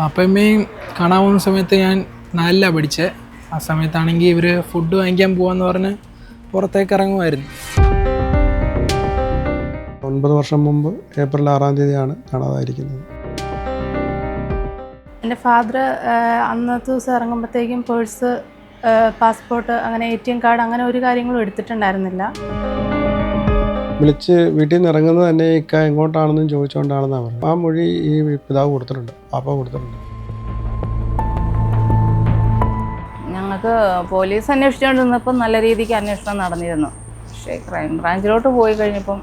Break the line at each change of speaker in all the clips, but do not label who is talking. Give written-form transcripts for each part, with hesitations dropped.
അപ്പമ്മയും കാണാൻ പോകുന്ന സമയത്ത് ഞാൻ 4ലാണ് പഠിച്ചത്. ആ സമയത്താണെങ്കിൽ ഇവർ ഫുഡ് വാങ്ങിക്കാൻ പോകാമെന്ന് പറഞ്ഞ് പുറത്തേക്ക് ഇറങ്ങുമായിരുന്നു.
9 വർഷം മുമ്പ് ഏപ്രിൽ 6-ാം തീയതിയാണ് കാണാതായിരിക്കുന്നത്.
എൻ്റെ ഫാദർ അന്നത്തെ ദിവസം ഇറങ്ങുമ്പോഴത്തേക്കും പേഴ്സ്, പാസ്പോർട്ട്, അങ്ങനെ ATM കാർഡ്, അങ്ങനെ ഒരു കാര്യങ്ങളും എടുത്തിട്ടുണ്ടായിരുന്നില്ല.
വിളിച്ച് വീട്ടിൽ നിന്ന് ഇറങ്ങുന്നത് തന്നെ ഇക്ക എങ്ങോട്ടാണെന്നും ചോദിച്ചുകൊണ്ടാണെന്നാണ് പറഞ്ഞത്. ആ മൊഴി ഈ പിതാവ് കൊടുത്തിട്ടുണ്ട്, പാപ്പ കൊടുത്തിട്ടുണ്ട്.
ഞങ്ങൾക്ക് പോലീസ് അന്വേഷിച്ചുകൊണ്ടിരുന്നപ്പം നല്ല രീതിക്ക് അന്വേഷണം നടന്നിരുന്നു. പക്ഷേ ക്രൈം ബ്രാഞ്ചിലോട്ട് പോയി കഴിഞ്ഞപ്പം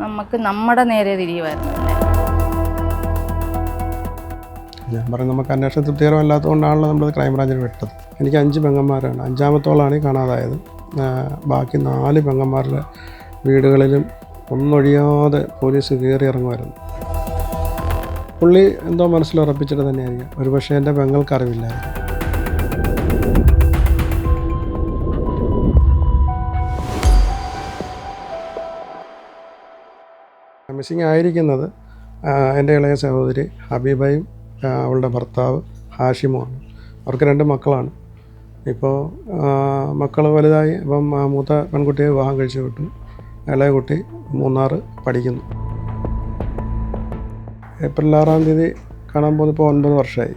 നമുക്ക് നമ്മുടെ നേരെ തിരിയുമായിരുന്നു.
ഞാൻ പറയും, നമുക്ക് അന്വേഷണം തൃപ്തികരമല്ലാത്തതുകൊണ്ടാണല്ലോ നമ്മൾ ക്രൈം ബ്രാഞ്ചിൽ വിട്ടത്. എനിക്ക് 5 പെങ്ങന്മാരാണ്. 5ാമത്തോളാണ് ഈ കാണാതായത്. ബാക്കി 4 പെങ്ങന്മാരുടെ വീടുകളിലും ഒന്നൊഴിയാതെ പോലീസ് കയറി ഇറങ്ങുമായിരുന്നു. പുള്ളി എന്തോ മനസ്സിലുറപ്പിച്ചിട്ട് തന്നെയായിരിക്കും. ഒരുപക്ഷെ എൻ്റെ പെങ്ങൾക്ക് അറിവില്ലായിരുന്നു. മിസ്സിങ് ആയിരിക്കുന്നത് എൻ്റെ ഇളയ സഹോദരി ഹബീബയും അവളുടെ ഭർത്താവ് ഹാഷിമുമാണ്. അവർക്ക് 2 മക്കളാണ്. ഇപ്പോൾ മക്കൾ വലുതായി. അപ്പം മൂത്ത പെൺകുട്ടിയെ വിവാഹം കഴിച്ചു വിട്ടു. ഇളയ കുട്ടി 3 പഠിക്കുന്നു. ഏപ്രിൽ 6-ാം തീയതി കാണാൻ പോകുന്നപ്പോൾ 9 വർഷമായി.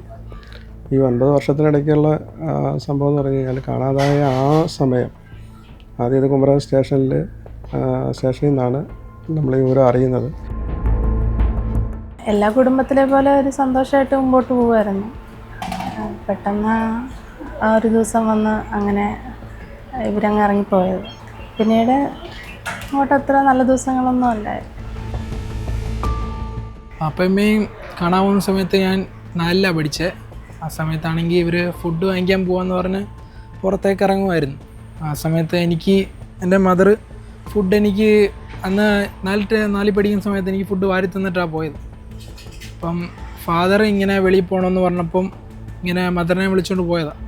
ഈ 9 വർഷത്തിനിടയ്ക്കുള്ള സംഭവം എന്ന് പറഞ്ഞു കഴിഞ്ഞാൽ, കാണാതായ ആ സമയം ആദ്യം ഇത് കുമരകം സ്റ്റേഷനിൽ സ്റ്റേഷനിൽ നിന്നാണ് നമ്മൾ ഈ വിവരം അറിയുന്നത്.
എല്ലാ കുടുംബത്തിലെ പോലെ ഒരു സന്തോഷമായിട്ട് മുമ്പോട്ട് പോകുമായിരുന്നു. പെട്ടെന്ന് ആ ഒരു ദിവസം വന്ന് അങ്ങനെ ഇവരങ്ങ് ഇറങ്ങിപ്പോയത്. പിന്നീട് അങ്ങോട്ട് അത്ര നല്ല ദിവസങ്ങളൊന്നും അല്ലായിരുന്നു.
അപ്പമ്മയും കാണാൻ പോകുന്ന സമയത്ത് ഞാൻ 4ലാണ് പഠിച്ചത്. ആ സമയത്താണെങ്കിൽ ഇവർ ഫുഡ് വാങ്ങിക്കാൻ പോകാമെന്ന് പറഞ്ഞ് പുറത്തേക്ക് ഇറങ്ങുമായിരുന്നു. ആ സമയത്ത് എൻ്റെ മദർ ഫുഡ് എനിക്ക് അന്ന് 4 പഠിക്കുന്ന സമയത്ത് എനിക്ക് ഫുഡ് വാരി തന്നിട്ടാണ് പോയത്. അപ്പം ഫാദർ ഇങ്ങനെ വെളിയിൽ പോകണമെന്ന് പറഞ്ഞപ്പം ഇങ്ങനെ മദറിനെ വിളിച്ചുകൊണ്ട് പോയതാണ്.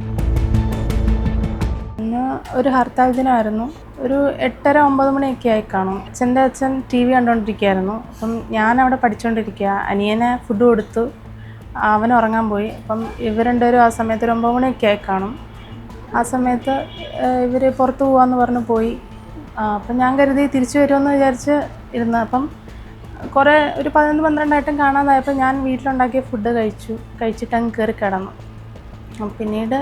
ഇന്ന് ഒരു ഹർത്താൽ ദിനമായിരുന്നു. ഒരു 8:30-9 മണിയൊക്കെ ആയി കാണും. അച്ഛൻ TV കണ്ടുകൊണ്ടിരിക്കുകയായിരുന്നു. അപ്പം ഞാനവിടെ പഠിച്ചുകൊണ്ടിരിക്കുക. അനിയനെ ഫുഡ് കൊടുത്തു, അവൻ ഉറങ്ങാൻ പോയി. അപ്പം ഇവർ രണ്ടുപേരും ആ സമയത്ത് ഒരു 9 മണിയൊക്കെ ആയി കാണും. ആ സമയത്ത് ഇവർ പുറത്ത് പോകാമെന്ന് പറഞ്ഞ് പോയി. അപ്പം ഞാൻ കരുതി തിരിച്ചു വരുമെന്ന് വിചാരിച്ച് ഇരുന്ന്. അപ്പം ഒരു 11-12 കാണാതായപ്പോൾ ഞാൻ വീട്ടിലുണ്ടാക്കിയ ഫുഡ് കഴിച്ചിട്ട് അങ്ങ് കയറി കിടന്നു. പിന്നീട്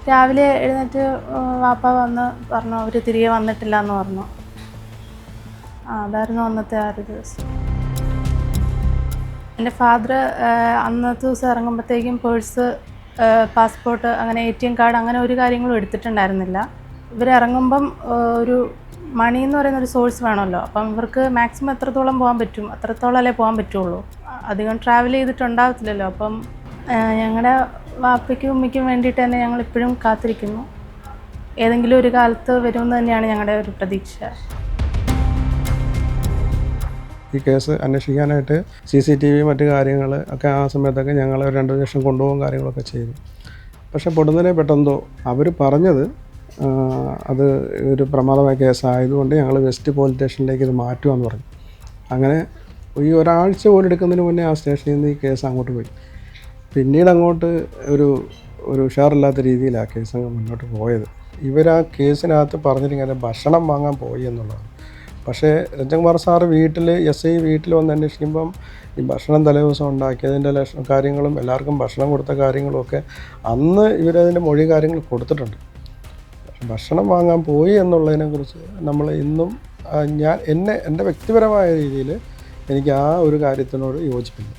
രാവിലെ എഴുന്നേറ്റ് വാപ്പ വന്ന് പറഞ്ഞു അവർ തിരികെ വന്നിട്ടില്ല എന്ന് പറഞ്ഞു. അതായിരുന്നു അന്നത്തെ ആ ഒരു ദിവസം. എൻ്റെ ഫാദർ അന്നത്തെ ദിവസം ഇറങ്ങുമ്പോഴത്തേക്കും പേഴ്സ്, പാസ്പോർട്ട്, അങ്ങനെ ATM കാർഡ്, അങ്ങനെ ഒരു കാര്യങ്ങളും എടുത്തിട്ടുണ്ടായിരുന്നില്ല. ഇവരിറങ്ങുമ്പം ഒരു മണി എന്ന് പറയുന്ന ഒരു സോഴ്സ് വേണമല്ലോ. അപ്പം ഇവർക്ക് മാക്സിമം എത്രത്തോളം പോകാൻ പറ്റും അത്രത്തോളമല്ലേ പോകാൻ പറ്റുള്ളൂ. അധികം ട്രാവൽ ചെയ്തിട്ടുണ്ടാകത്തില്ലല്ലോ. അപ്പം ഞങ്ങളുടെ വാപ്പയ്ക്കും ഉമ്മയ്ക്കും വേണ്ടിയിട്ട് തന്നെ ഞങ്ങളിപ്പോഴും കാത്തിരിക്കുന്നു. ഏതെങ്കിലും ഒരു കാലത്ത് വരുമെന്ന് തന്നെയാണ് ഞങ്ങളുടെ ഒരു പ്രതീക്ഷ.
ഈ കേസ് അന്വേഷിക്കാനായിട്ട് CCTV മറ്റു കാര്യങ്ങൾ ഒക്കെ ആ സമയത്തൊക്കെ ഞങ്ങൾ 2 ലക്ഷം കൊണ്ടുപോകും കാര്യങ്ങളൊക്കെ ചെയ്തു. പക്ഷേ പൊടുന്നതിനെ പെട്ടെന്തോ അവർ പറഞ്ഞത് അത് ഒരു പ്രമാദമായ കേസായതുകൊണ്ട് ഞങ്ങൾ വെസ്റ്റ് പോലീസ് സ്റ്റേഷനിലേക്ക് ഇത് മാറ്റുമെന്ന് പറഞ്ഞു. അങ്ങനെ ഈ ഒരാഴ്ച പോലും എടുക്കുന്നതിന് മുന്നേ ആ സ്റ്റേഷനിൽ നിന്ന് ഈ കേസ് അങ്ങോട്ട് പോയി. പിന്നീട് അങ്ങോട്ട് ഒരു ഉഷാറില്ലാത്ത രീതിയിലാണ് കേസ് അങ്ങ് മുന്നോട്ട് പോയത്. ഇവർ ആ കേസിനകത്ത് പറഞ്ഞിരിക്കുന്നത് ഭക്ഷണം വാങ്ങാൻ പോയി എന്നുള്ളതാണ്. പക്ഷേ രഞ്ജൻകുമാർ സാറ് SI വീട്ടിൽ വന്ന് അന്വേഷിക്കുമ്പം ഈ ഭക്ഷണം തലേദിവസം ഉണ്ടാക്കിയതിൻ്റെ കാര്യങ്ങളും എല്ലാവർക്കും ഭക്ഷണം കൊടുത്ത കാര്യങ്ങളും ഒക്കെ അന്ന് ഇവരതിൻ്റെ മൊഴി കാര്യങ്ങൾ കൊടുത്തിട്ടുണ്ട്. ഭക്ഷണം വാങ്ങാൻ പോയി എന്നുള്ളതിനെക്കുറിച്ച് നമ്മൾ ഇന്നും എൻ്റെ വ്യക്തിപരമായ രീതിയിൽ എനിക്ക് ആ ഒരു കാര്യത്തിനോട് യോജിപ്പില്ല.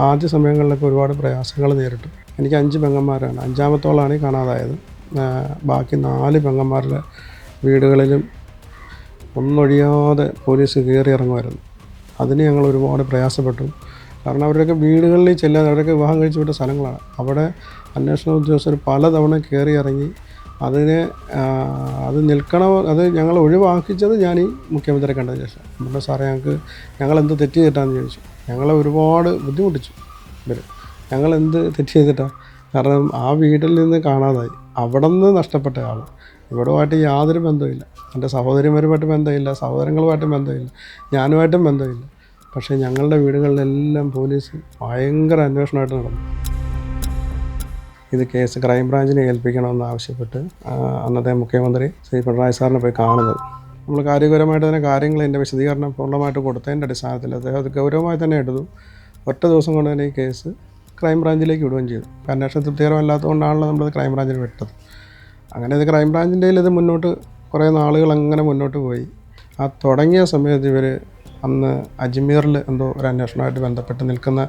ആദ്യ സമയങ്ങളിലൊക്കെ ഒരുപാട് പ്രയാസങ്ങൾ നേരിട്ടു. എനിക്ക് 5 പെങ്ങന്മാരാണ്. 5ാമത്തോളാണ് ഈ കാണാതായത്. ബാക്കി 4 പെങ്ങന്മാരുടെ വീടുകളിലും ഒന്നൊഴിയാതെ പോലീസ് കയറി ഇറങ്ങുമായിരുന്നു. അതിന് ഞങ്ങൾ ഒരുപാട് പ്രയാസപ്പെട്ടു. കാരണം അവരുടെയൊക്കെ വീടുകളിൽ ചെല്ലാതെ, അവരൊക്കെ വിവാഹം കഴിച്ചു വിട്ട സ്ഥലങ്ങളാണ്. അവിടെ അന്വേഷണ ഉദ്യോഗസ്ഥർ പലതവണ കയറി ഇറങ്ങി അത് നിൽക്കണോ, അത് ഞങ്ങൾ ഒഴിവാക്കിച്ചത് ഞാൻ ഈ മുഖ്യമന്ത്രിയെ കണ്ടതിന് ശേഷം. നമ്മുടെ സാറേ, ഞങ്ങളെന്ത് തെറ്റ് ചെയ്തിട്ടാന്ന് ചോദിച്ചു. ഞങ്ങളെ ഒരുപാട് ബുദ്ധിമുട്ടിച്ചു ഇവർ. ഞങ്ങളെന്ത് തെറ്റ് ചെയ്തിട്ടാണ്? കാരണം ആ വീട്ടിൽ നിന്ന് കാണാതായി, അവിടെ നിന്ന് നഷ്ടപ്പെട്ട ആൾ. ഇവിടുമായിട്ട് യാതൊരു ബന്ധമില്ല. എൻ്റെ സഹോദരിമാരുമായിട്ട് ബന്ധമില്ല, സഹോദരങ്ങളുമായിട്ടും ബന്ധമില്ല, ഞാനുമായിട്ടും ബന്ധമില്ല. പക്ഷേ ഞങ്ങളുടെ വീടുകളിലെല്ലാം പോലീസ് ഭയങ്കര അന്വേഷണമായിട്ട് നടന്നു. ഇത് കേസ് ക്രൈംബ്രാഞ്ചിനെ ഏൽപ്പിക്കണമെന്ന് ആവശ്യപ്പെട്ട് അന്നത്തെ മുഖ്യമന്ത്രി ശ്രീ പിണറായി സാറിനെ പോയി കാണുന്നത്. നമ്മൾ കാര്യപരമായിട്ട് തന്നെ കാര്യങ്ങൾ എൻ്റെ വിശദീകരണം പൂർണ്ണമായിട്ട് കൊടുത്തതിൻ്റെ അടിസ്ഥാനത്തിൽ അദ്ദേഹം അത് ഗൗരവമായി തന്നെ എടുത്തു. ഒറ്റ ദിവസം കൊണ്ട് തന്നെ ഈ കേസ് ക്രൈംബ്രാഞ്ചിലേക്ക് വിടുകയും ചെയ്തു. അന്വേഷണം തൃപ്തികരമല്ലാത്തതുകൊണ്ടാണല്ലോ നമ്മളത് ക്രൈംബ്രാഞ്ചിന് വിട്ടത്. അങ്ങനെ ഇത് ക്രൈംബ്രാഞ്ചിൻ്റെ ഇത് മുന്നോട്ട് കുറേ നാളുകൾ അങ്ങനെ മുന്നോട്ട് പോയി. ആ തുടങ്ങിയ സമയത്ത് ഇവർ അന്ന് അജ്മീറിൽ എന്തോ ഒരു അന്വേഷണമായിട്ട് ബന്ധപ്പെട്ട് നിൽക്കുന്ന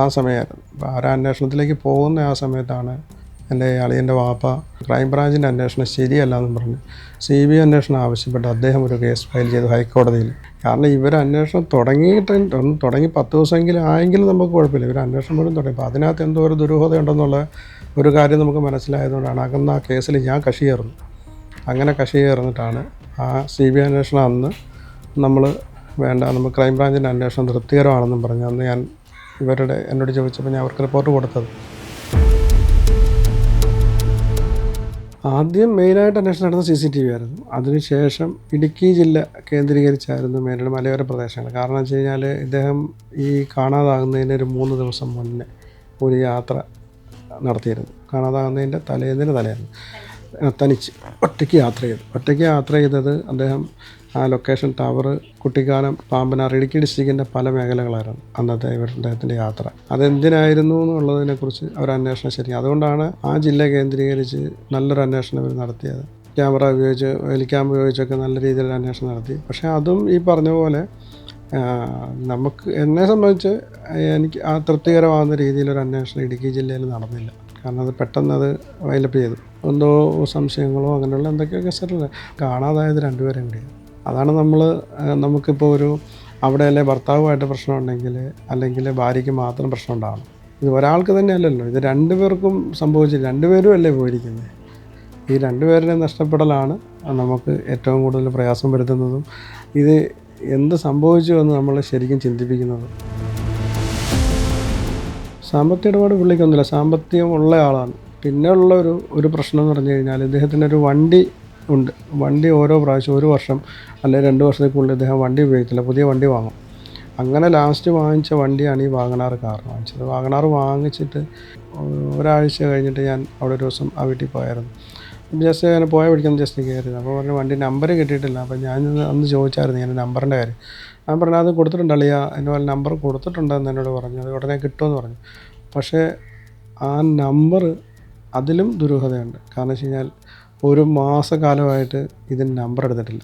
ആ സമയമായിരുന്നു. അപ്പോൾ ആ അന്വേഷണത്തിലേക്ക് പോകുന്ന ആ സമയത്താണ് എൻ്റെ അളിയൻ്റെ വാപ്പ ക്രൈംബ്രാഞ്ചിൻ്റെ അന്വേഷണം ശരിയല്ല എന്നും പറഞ്ഞ് CBI അന്വേഷണം ആവശ്യപ്പെട്ട് അദ്ദേഹം ഒരു കേസ് ഫയൽ ചെയ്തു ഹൈക്കോടതിയിൽ. കാരണം ഇവർ അന്വേഷണം തുടങ്ങി 10 ദിവസമെങ്കിലും ആയെങ്കിലും നമുക്ക് കുഴപ്പമില്ല. ഇവർ അന്വേഷണം പോലും തുടങ്ങി. അപ്പോൾ അതിനകത്ത് എന്തോ ഒരു ദുരൂഹത ഉണ്ടെന്നുള്ള ഒരു കാര്യം നമുക്ക് മനസ്സിലായതുകൊണ്ടാണ് അകന്ന ആ കേസിൽ ഞാൻ കക്ഷി ചേർന്നു. അങ്ങനെ കക്ഷി ചേർന്നിട്ടാണ് ആ CBI അന്വേഷണം അന്ന് നമ്മൾ വേണ്ട, നമുക്ക് ക്രൈംബ്രാഞ്ചിൻ്റെ അന്വേഷണം തൃപ്തികരമാണെന്നും പറഞ്ഞ് അന്ന് ഞാൻ എന്നോട് ചോദിച്ചപ്പോൾ ഞാൻ അവർക്ക് റിപ്പോർട്ട് കൊടുത്തത്. ആദ്യം മെയിനായിട്ട് അന്വേഷണം നടന്ന CCTV ആയിരുന്നു. അതിനുശേഷം ഇടുക്കി ജില്ല കേന്ദ്രീകരിച്ചായിരുന്നു മെയിനായിട്ട് മലയോര പ്രദേശങ്ങൾ. കാരണം വെച്ച് കഴിഞ്ഞാൽ ഇദ്ദേഹം ഈ കാണാതാകുന്നതിന് ഒരു 3 ദിവസം മുന്നേ ഒരു യാത്ര നടത്തിയിരുന്നു. കാണാതാകുന്നതിൻ്റെ തലേന്ന് തനിച്ച് ഒറ്റയ്ക്ക് യാത്ര ചെയ്തത് അദ്ദേഹം ആ ലൊക്കേഷൻ ടവർ, കുട്ടിക്കാനം, പാമ്പനാർ, ഇടുക്കി ഡിസ്ട്രിക്റ്റിൻ്റെ പല മേഖലകളായിരുന്നു അന്നത്തെ അദ്ദേഹത്തിൻ്റെ യാത്ര. അതെന്തിനായിരുന്നു എന്നുള്ളതിനെക്കുറിച്ച് അവർ അന്വേഷണം ശരി. അതുകൊണ്ടാണ് ആ ജില്ല കേന്ദ്രീകരിച്ച് നല്ലൊരു അന്വേഷണം ഇവർ നടത്തിയത്. ക്യാമറ ഉപയോഗിച്ച് ഹെലിക്യാം ഉപയോഗിച്ചൊക്കെ നല്ല രീതിയിൽ അന്വേഷണം നടത്തി. പക്ഷേ അതും ഈ പറഞ്ഞ പോലെ എന്നെ സംബന്ധിച്ച് എനിക്ക് ആ തൃപ്തികരമാകുന്ന രീതിയിലൊരു അന്വേഷണം ഇടുക്കി ജില്ലയിൽ നടന്നില്ല. കാരണം അത് പെട്ടെന്ന് അത് വൈലപ്പ് ചെയ്തു. എന്തോ സംശയങ്ങളോ അങ്ങനെയുള്ള എന്തൊക്കെയോ കേസല്ല. കാണാതായത് 2 പേരും കൂടിയാണ്. അതാണ് നമുക്കിപ്പോൾ അവിടെയല്ലേ ഭർത്താവുമായിട്ട് പ്രശ്നമുണ്ടെങ്കിൽ അല്ലെങ്കിൽ ഭാര്യയ്ക്ക് മാത്രം പ്രശ്നം ഉണ്ടാകണം. ഇത് ഒരാൾക്ക് തന്നെ അല്ലല്ലോ, ഇത് 2 പേർക്കും സംഭവിച്ചില്ല. 2 പേരും അല്ലേ പോയിരിക്കുന്നത്. ഈ 2 പേരുടെ നഷ്ടപ്പെടലാണ് നമുക്ക് ഏറ്റവും കൂടുതൽ പ്രയാസം വരുത്തുന്നതും ഇത് എന്ത് സംഭവിച്ചു എന്ന് നമ്മൾ ശരിക്കും ചിന്തിപ്പിക്കുന്നതും. സാമ്പത്തിക ഇടപാട് പുള്ളിക്കൊന്നുമില്ല, സാമ്പത്തികം ഉള്ള ആളാണ്. പിന്നെ ഉള്ള ഒരു പ്രശ്നം എന്ന് പറഞ്ഞു കഴിഞ്ഞാൽ ഇദ്ദേഹത്തിനൊരു വണ്ടി ഉണ്ട്. വണ്ടി ഓരോ പ്രാവശ്യം 1 വർഷം അല്ലെങ്കിൽ 2 വർഷത്തേക്കുള്ളിൽ ഇദ്ദേഹം വണ്ടി ഉപയോഗിക്കില്ല, പുതിയ വണ്ടി വാങ്ങും. അങ്ങനെ ലാസ്റ്റ് വാങ്ങിച്ച വണ്ടിയാണ് ഈ വാഗണാർ കാർ വാങ്ങിച്ചത്. വാഗണാർ വാങ്ങിച്ചിട്ട് ഒരാഴ്ച കഴിഞ്ഞിട്ട് ഞാൻ അവിടെ ഒരു ദിവസം ആ വീട്ടിൽ പോയായിരുന്നു. ജസ്റ്റ് അങ്ങനെ പോയ പിടിക്കുന്ന ജസ്റ്റ് കയറിയത്. അപ്പോൾ പറഞ്ഞു വണ്ടി നമ്പർ കിട്ടിയിട്ടില്ല. അപ്പോൾ ഞാൻ അന്ന് ചോദിച്ചായിരുന്നു ഞാൻ നമ്പറിൻ്റെ കാര്യം. ഞാൻ പറഞ്ഞു അത് കൊടുത്തിട്ടുണ്ട് അളിയ, എൻ്റെ പോലെ നമ്പർ കൊടുത്തിട്ടുണ്ടെന്ന് എന്നോട് പറഞ്ഞു. അത് ഉടനെ കിട്ടുമെന്ന് പറഞ്ഞു. പക്ഷേ ആ നമ്പർ അതിലും ദുരൂഹതയുണ്ട്. കാരണം വെച്ച് കഴിഞ്ഞാൽ 1 മാസക്കാലമായിട്ട് ഇതിന് നമ്പർ എടുത്തിട്ടില്ല.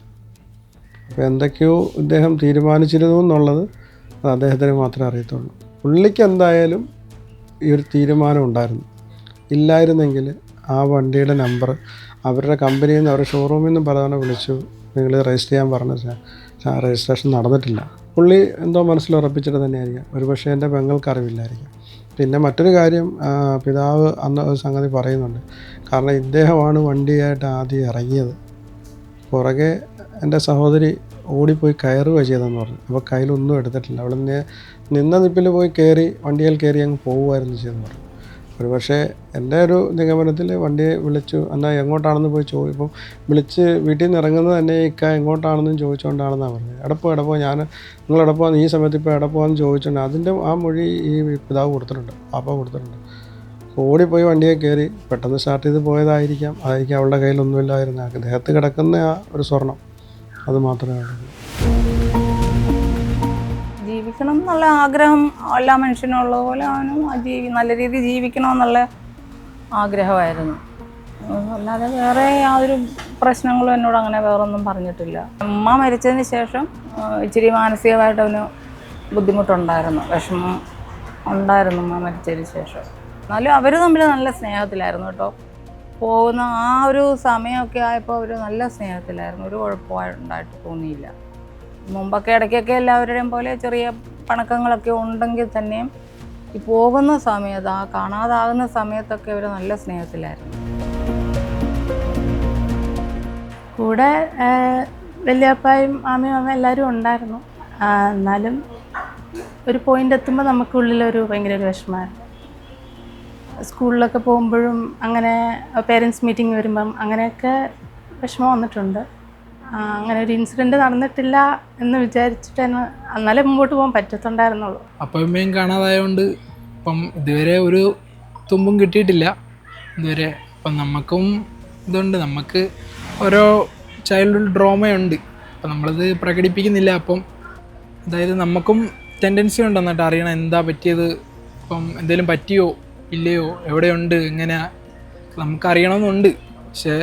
അപ്പോൾ എന്തൊക്കെയോ ഇദ്ദേഹം തീരുമാനിച്ചിരുന്നു എന്നുള്ളത് അത് അദ്ദേഹത്തിന് മാത്രമേ അറിയത്തുള്ളൂ. പുള്ളിക്ക് എന്തായാലും ഈ ഒരു തീരുമാനം ഉണ്ടായിരുന്നു. ഇല്ലായിരുന്നെങ്കിൽ ആ വണ്ടിയുടെ നമ്പർ അവരുടെ കമ്പനിയിൽ നിന്ന് അവരുടെ ഷോറൂമിൽ നിന്നും പലതവണ വിളിച്ചു, നിങ്ങൾ രജിസ്റ്റർ ചെയ്യാൻ പറഞ്ഞ രജിസ്ട്രേഷൻ നടന്നിട്ടില്ല. പുള്ളി എന്തോ മനസ്സിലുറപ്പിച്ചിട്ട് തന്നെയായിരിക്കാം. ഒരുപക്ഷെ എൻ്റെ പെങ്ങൾക്ക് അറിവില്ലായിരിക്കും. പിന്നെ മറ്റൊരു കാര്യം, പിതാവ് അന്ന് ഒരു സംഗതി പറയുന്നുണ്ട്. കാരണം ഇദ്ദേഹമാണ് വണ്ടിയായിട്ട് ആദ്യം ഇറങ്ങിയത്. പുറകെ എൻ്റെ സഹോദരി ഓടിപ്പോയി കയറുകയാണ് ചെയ്തതെന്ന് പറഞ്ഞു. അപ്പോൾ കയ്യിലൊന്നും എടുത്തിട്ടില്ല. അവിടെ നിന്ന നിപ്പിൽ പോയി വണ്ടിയിൽ കയറി അങ്ങ് പോകുമായിരുന്നു ചെയ്തെന്ന് പറഞ്ഞു. ഒരുപക്ഷെ എൻ്റെ ഒരു നിഗമനത്തിൽ വണ്ടിയെ വിളിച്ചു, എന്നാൽ എങ്ങോട്ടാണെന്ന് പോയി ചോദിക്കും. വിളിച്ച് വീട്ടിൽ നിന്ന് ഇറങ്ങുന്നത് തന്നെ എങ്ങോട്ടാണെന്നും ചോദിച്ചുകൊണ്ടാണെന്നാണ് പറഞ്ഞത്. എടപ്പോ നിങ്ങൾ എടപ്പോ ഈ സമയത്ത് ഇപ്പോൾ എടപ്പോന്ന് ചോദിച്ചുകൊണ്ട് അതിൻ്റെ ആ മൊഴി ഈ പിതാവ് കൊടുത്തിട്ടുണ്ട്, പാപ്പ കൊടുത്തിട്ടുണ്ട്. ഓടിപ്പോയി വണ്ടിയെ കയറി പെട്ടെന്ന് സ്റ്റാർട്ട് ചെയ്ത് പോയതായിരിക്കാം. അതായിരിക്കും അവളുടെ കയ്യിലൊന്നുമില്ലായിരുന്നു. അദ്ദേഹത്ത് കിടക്കുന്ന ആ ഒരു സ്വർണം അത് മാത്രമേ ഉള്ളൂ.
ജീവിക്കണം എന്നുള്ള ആഗ്രഹം എല്ലാ മനുഷ്യനും ഉള്ള പോലെ അവനും നല്ല രീതിയിൽ ജീവിക്കണമെന്നുള്ള ആഗ്രഹമായിരുന്നു. അല്ലാതെ വേറെ യാതൊരു പ്രശ്നങ്ങളും എന്നോട് അങ്ങനെ വേറൊന്നും പറഞ്ഞിട്ടില്ല. ഉമ്മ മരിച്ചതിന് ശേഷം ഇച്ചിരി മാനസികമായിട്ട് അവന് ബുദ്ധിമുട്ടുണ്ടായിരുന്നു, വിഷമം ഉണ്ടായിരുന്നു ഉമ്മ മരിച്ചതിന് ശേഷം. എന്നാലും അവർ തമ്മിൽ നല്ല സ്നേഹത്തിലായിരുന്നു കേട്ടോ. പോകുന്ന ആ ഒരു സമയമൊക്കെ ആയപ്പോൾ അവർ നല്ല സ്നേഹത്തിലായിരുന്നു. ഒരു കുഴപ്പമായിട്ടുണ്ടായിട്ട് തോന്നിയില്ല. മുമ്പൊക്കെ ഇടയ്ക്കൊക്കെ എല്ലാവരുടെയും പോലെ ചെറിയ പണക്കങ്ങളൊക്കെ ഉണ്ടെങ്കിൽ തന്നെയും ഈ പോകുന്ന സമയത്ത്, ആ കാണാതാകുന്ന സമയത്തൊക്കെ അവർ നല്ല സ്നേഹത്തിലായിരുന്നു.
കൂടെ വലിയപ്പായും മാമിയും അമ്മ എല്ലാവരും ഉണ്ടായിരുന്നു. എന്നാലും ഒരു പോയിൻ്റ് എത്തുമ്പോൾ നമുക്കുള്ളിലൊരു ഭയങ്കര ഒരു വിഷമമായിരുന്നു. സ്കൂളിലൊക്കെ പോകുമ്പോഴും അങ്ങനെ പേരൻസ് മീറ്റിംഗ് വരുമ്പം അങ്ങനെയൊക്കെ വിഷമം വന്നിട്ടുണ്ട്. അങ്ങനെ ഒരു ഇൻസിഡൻറ്റ് നടന്നിട്ടില്ല എന്ന് വിചാരിച്ചിട്ട് എന്നാലേ മുമ്പോട്ട് പോകാൻ പറ്റത്തുണ്ടായിരുന്നുള്ളൂ.
അപ്പയും അമ്മയും കാണാതായതുകൊണ്ട് ഇപ്പം ഇതുവരെ ഒരു തുമ്പും കിട്ടിയിട്ടില്ല ഇതുവരെ. അപ്പം നമുക്കും ഇതുണ്ട്, നമുക്ക് ഓരോ ചൈൽഡ്ഹുഡ് ഡ്രോമയുണ്ട്, അപ്പം നമ്മളത് പ്രകടിപ്പിക്കുന്നില്ല. അപ്പം അതായത് നമുക്കും ടെൻഡൻസി ഉണ്ട് എന്നിട്ട് അറിയണം എന്താ പറ്റിയത്, ഇപ്പം എന്തെങ്കിലും പറ്റിയോ ഇല്ലയോ, എവിടെയുണ്ട്, എങ്ങനെ നമുക്കറിയണമെന്നുണ്ട്. പക്ഷേ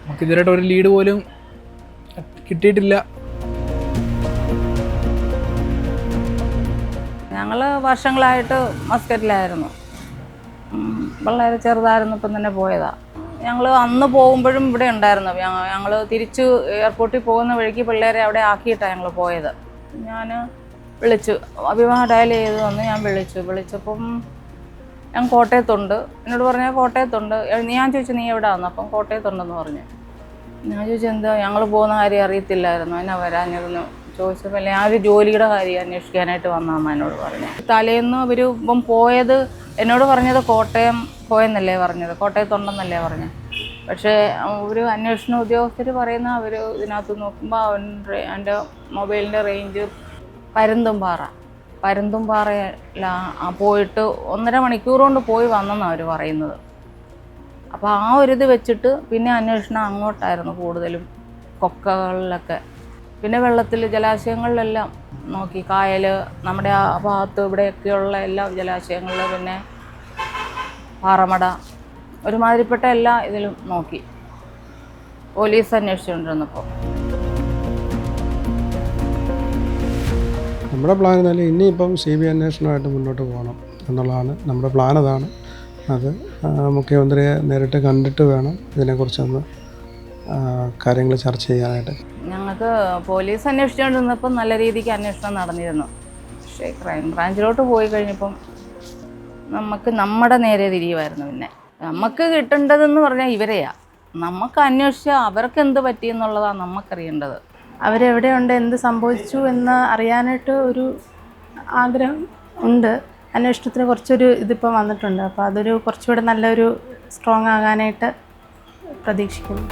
നമുക്കിതുവരെയായിട്ട് ഒരു ലീഡ് പോലും കിട്ടിയിട്ടില്ല.
ഞങ്ങൾ വർഷങ്ങളായിട്ട് മസ്കറ്റിലായിരുന്നു. വളരെ ചെറുതായിരുന്നപ്പം തന്നെ പോയതാണ്. ഞങ്ങൾ അന്ന് പോകുമ്പോഴും ഇവിടെ ഉണ്ടായിരുന്നു. ഞങ്ങൾ തിരിച്ച് എയർപോർട്ടിൽ പോകുന്ന വഴിക്ക് പിള്ളേരെ അവിടെ ആക്കിയിട്ടാണ് ഞങ്ങൾ പോയത്. ഞാൻ വിളിച്ചു, അഭിമാ ഡയൽ ചെയ്ത് വന്ന് ഞാൻ വിളിച്ചപ്പം ഞാൻ കോട്ടയത്തുണ്ട്. എന്നോട് പറഞ്ഞാൽ കോട്ടയത്തുണ്ട്. ഞാൻ ചോദിച്ചു നീ എവിടെ വന്നു? അപ്പം കോട്ടയത്തുണ്ടെന്ന് പറഞ്ഞു. ഞാൻ ചോദിച്ചു എന്താ, ഞങ്ങൾ പോകുന്ന കാര്യം അറിയത്തില്ലായിരുന്നു, എന്നാ വരാഞ്ഞതെന്ന് ചോദിച്ചപ്പോൾ ഞാൻ ഒരു ജോലിയുടെ കാര്യം അന്വേഷിക്കാനായിട്ട് വന്നതെന്ന് എന്നോട് പറഞ്ഞു. തലേന്ന് അവർ ഇപ്പം പോയത് എന്നോട് പറഞ്ഞത് കോട്ടയം പോയെന്നല്ലേ പറഞ്ഞത്, കോട്ടയത്തുണ്ടെന്നല്ലേ പറഞ്ഞത്. പക്ഷേ ഒരു അന്വേഷണ ഉദ്യോഗസ്ഥർ പറയുന്ന അവർ ഇതിനകത്ത് നോക്കുമ്പോൾ എൻ്റെ മൊബൈലിൻ്റെ റേഞ്ച് പരുന്തുംപാറയിലാണ് പോയിട്ട് 1.5 മണിക്കൂർ കൊണ്ട് പോയി വന്നെന്നാണ് അവർ പറയുന്നത്. അപ്പോൾ ആ ഒരു ഇത് വെച്ചിട്ട് പിന്നെ അന്വേഷണം അങ്ങോട്ടായിരുന്നു കൂടുതലും, കൊക്കകളിലൊക്കെ. പിന്നെ വെള്ളത്തിൽ ജലാശയങ്ങളിലെല്ലാം നോക്കി, കായൽ നമ്മുടെ ആ ഭാഗത്ത് ഇവിടെയൊക്കെയുള്ള എല്ലാ ജലാശയങ്ങളിൽ, പിന്നെ പാറമട, ഒരുമാതിരിപ്പെട്ട എല്ലാ ഇതിലും നോക്കി പോലീസ് അന്വേഷിച്ചുകൊണ്ടിരുന്നപ്പോൾ.
നമ്മുടെ പ്ലാൻ എന്നാലും ഇനിയിപ്പം CBI അന്വേഷണമായിട്ട് മുന്നോട്ട് പോകണം എന്നുള്ളതാണ് നമ്മുടെ പ്ലാൻ. അതാണ് അത് മുഖ്യമന്ത്രിയെ നേരിട്ട് കണ്ടിട്ട് വേണം ഇതിനെക്കുറിച്ചൊന്ന് കാര്യങ്ങൾ ചർച്ച ചെയ്യാനായിട്ട്.
ഞങ്ങൾക്ക് പോലീസ് അന്വേഷിച്ചുകൊണ്ടിരുന്നപ്പം നല്ല രീതിക്ക് അന്വേഷണം നടന്നിരുന്നു. പക്ഷേ ക്രൈം ബ്രാഞ്ചിലോട്ട് പോയി കഴിഞ്ഞപ്പം നമുക്ക് നമ്മുടെ നേരെ തിരിയുമായിരുന്നു. പിന്നെ നമുക്ക് കിട്ടേണ്ടതെന്ന് പറഞ്ഞാൽ ഇവരെയാണ്. നമുക്ക് അന്വേഷിച്ചാൽ അവർക്ക് എന്ത് പറ്റിയെന്നുള്ളതാണ് നമുക്കറിയേണ്ടത്.
അവരെവിടെയുണ്ട്, എന്ത് സംഭവിച്ചു എന്ന് അറിയാനായിട്ട് ഒരു ആഗ്രഹം ഉണ്ട്. അന്വേഷണത്തിന് കുറച്ചൊരു ഇതിപ്പോൾ വന്നിട്ടുണ്ട്. അപ്പോൾ അതൊരു കുറച്ചുകൂടെ നല്ലൊരു സ്ട്രോങ് ആകാനായിട്ട് പ്രതീക്ഷിക്കുന്നു.